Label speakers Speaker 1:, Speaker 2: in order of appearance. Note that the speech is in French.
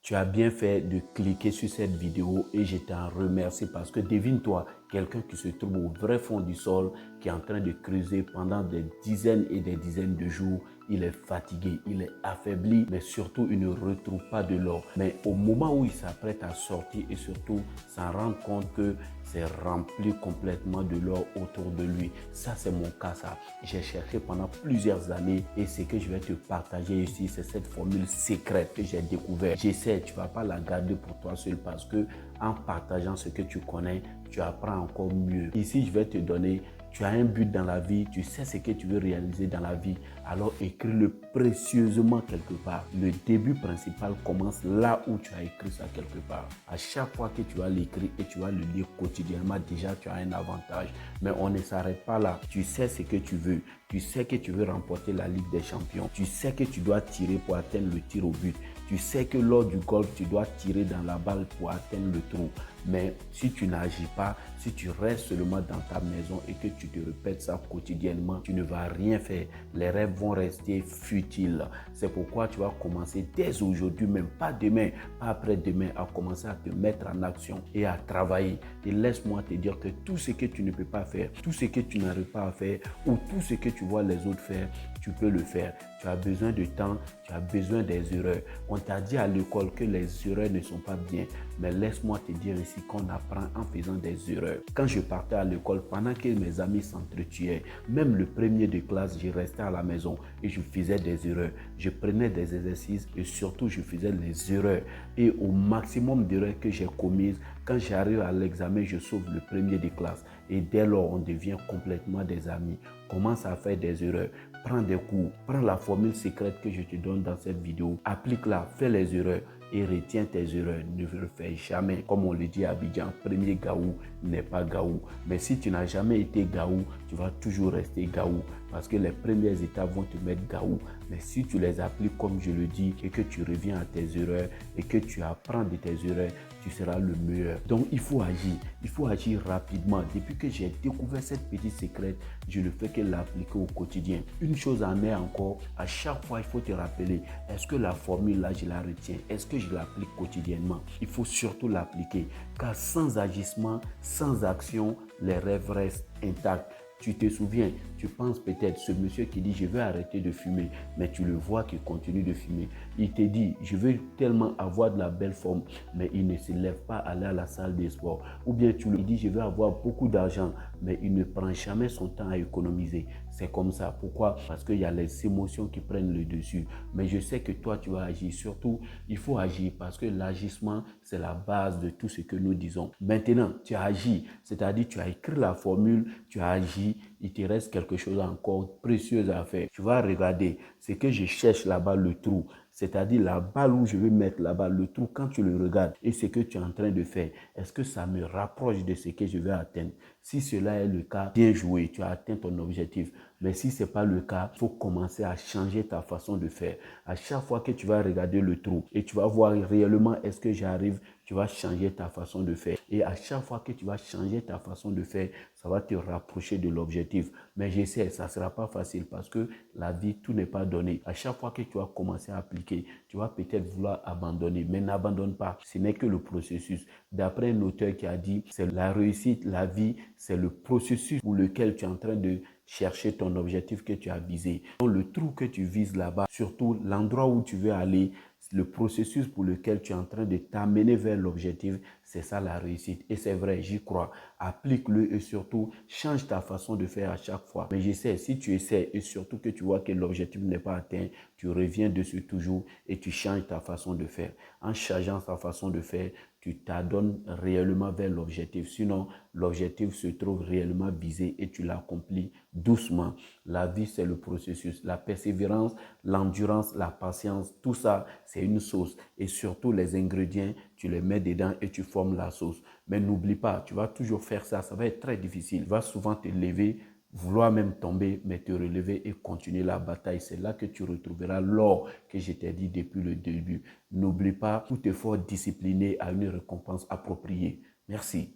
Speaker 1: Tu as bien fait de cliquer sur cette vidéo et je t'en remercie parce que devine-toi, quelqu'un qui se trouve au vrai fond du sol, qui est en train de creuser pendant des dizaines et des dizaines de jours, il est fatigué, il est affaibli, mais surtout il ne retrouve pas de l'or. Mais au moment où il s'apprête à sortir et surtout s'en rendre compte que c'est rempli complètement de l'or autour de lui. Ça, c'est mon cas, ça. J'ai cherché pendant plusieurs années et ce que je vais te partager ici, c'est cette formule secrète que j'ai découverte. J'essaie, tu ne vas pas la garder pour toi seul parce que en partageant ce que tu connais, tu apprends encore mieux. Ici, je vais te donner, tu as un but dans la vie, tu sais ce que tu veux réaliser dans la vie, alors écris-le précieusement quelque part. Le début principal commence là où tu as écrit ça quelque part. À chaque fois que tu vas l'écrire et tu vas le lire quotidiennement, déjà tu as un avantage. Mais on ne s'arrête pas là. Tu sais ce que tu veux. Tu sais que tu veux remporter la Ligue des Champions. Tu sais que tu dois tirer pour atteindre le tir au but. Tu sais que lors du golf, tu dois tirer dans la balle pour atteindre le trou. Mais si tu n'agis pas, si tu restes seulement dans ta maison et que tu te répètes ça quotidiennement, tu ne vas rien faire. Les rêves vont rester futiles. C'est pourquoi tu vas commencer dès aujourd'hui, même pas demain, pas après-demain, à commencer à te mettre en action et à travailler. Et laisse-moi te dire que tout ce que tu ne peux pas faire, tout ce que tu n'arrives pas à faire ou tout ce que tu vois les autres faire, tu peux le faire. Tu as besoin de temps, tu as besoin des erreurs. On t'a dit à l'école que les erreurs ne sont pas bien, mais laisse-moi te dire ici qu'on apprend en faisant des erreurs. Quand je partais à l'école, pendant que mes amis s'entretuaient, même le premier de classe, je restais à la maison et je faisais des erreurs. Je prenais des exercices et surtout je faisais des erreurs. Et au maximum d'erreurs que j'ai commises, quand j'arrive à l'examen, je sauve le premier de classe. Et dès lors, on devient complètement des amis. Commence à faire des erreurs. Prends des cours. Prends la formule secrète que je te donne dans cette vidéo. Applique-la. Fais les erreurs et retiens tes erreurs. Ne le fais jamais. Comme on le dit à Abidjan, premier gaou n'est pas gaou. Mais si tu n'as jamais été gaou, tu vas toujours rester gaou. Parce que les premières étapes vont te mettre gaou. Mais si tu les appliques comme je le dis et que tu reviens à tes erreurs et que tu apprends de tes erreurs, tu seras le meilleur. Donc, il faut agir. Il faut agir rapidement. Depuis que j'ai découvert cette petite secrète, je ne fais que l'appliquer au quotidien. Une chose en est encore, à chaque fois, il faut te rappeler, est-ce que la formule là, je la retiens? Est-ce que je l'applique quotidiennement? Il faut surtout l'appliquer. Car sans agissement, sans action, les rêves restent intacts. Tu te souviens, tu penses peut-être, ce monsieur qui dit je veux arrêter de fumer, mais tu le vois qu'il continue de fumer. Il te dit je veux tellement avoir de la belle forme, mais il ne se lève pas à aller à la salle de sport. Ou bien tu lui dis je veux avoir beaucoup d'argent, mais il ne prend jamais son temps à économiser. C'est comme ça. Pourquoi? Parce qu'il y a les émotions qui prennent le dessus. Mais je sais que toi, tu vas agir. Surtout, il faut agir parce que l'agissement, c'est la base de tout ce que nous disons. Maintenant, tu as agi, c'est-à-dire tu as écrit la formule, tu as agi, il te reste quelque chose encore précieux à faire. Tu vas regarder ce que je cherche là-bas, le trou. C'est-à-dire la balle où je vais mettre là-bas, le trou, quand tu le regardes et ce que tu es en train de faire, est-ce que ça me rapproche de ce que je vais atteindre? Si cela est le cas, bien joué, tu as atteint ton objectif. Mais si ce n'est pas le cas, il faut commencer à changer ta façon de faire. À chaque fois que tu vas regarder le trou et tu vas voir réellement est-ce que j'arrive, tu vas changer ta façon de faire. Et à chaque fois que tu vas changer ta façon de faire, ça va te rapprocher de l'objectif. Mais je sais, ça ne sera pas facile parce que la vie, tout n'est pas donné. À chaque fois que tu vas commencer à appliquer, tu vas peut-être vouloir abandonner, mais n'abandonne pas. Ce n'est que le processus. D'après un auteur qui a dit, c'est la réussite, la vie, c'est le processus pour lequel tu es en train de chercher ton objectif que tu as visé. Donc, le trou que tu vises là-bas, surtout l'endroit où tu veux aller, le processus pour lequel tu es en train de t'amener vers l'objectif, c'est ça la réussite. Et c'est vrai, j'y crois. Applique-le et surtout, change ta façon de faire à chaque fois. Mais je sais, si tu essaies et surtout que tu vois que l'objectif n'est pas atteint, tu reviens dessus toujours et tu changes ta façon de faire. En changeant ta façon de faire, tu t'adonnes réellement vers l'objectif. Sinon, l'objectif se trouve réellement visé et tu l'accomplis doucement. La vie, c'est le processus. La persévérance, l'endurance, la patience, tout ça, c'est une sauce. Et surtout, les ingrédients, tu les mets dedans et tu formes la sauce. Mais n'oublie pas, tu vas toujours faire ça. Ça va être très difficile. Tu vas souvent te lever, vouloir même tomber, mais te relever et continuer la bataille. C'est là que tu retrouveras l'or que je t'ai dit depuis le début. N'oublie pas, tout effort discipliné a une récompense appropriée. Merci.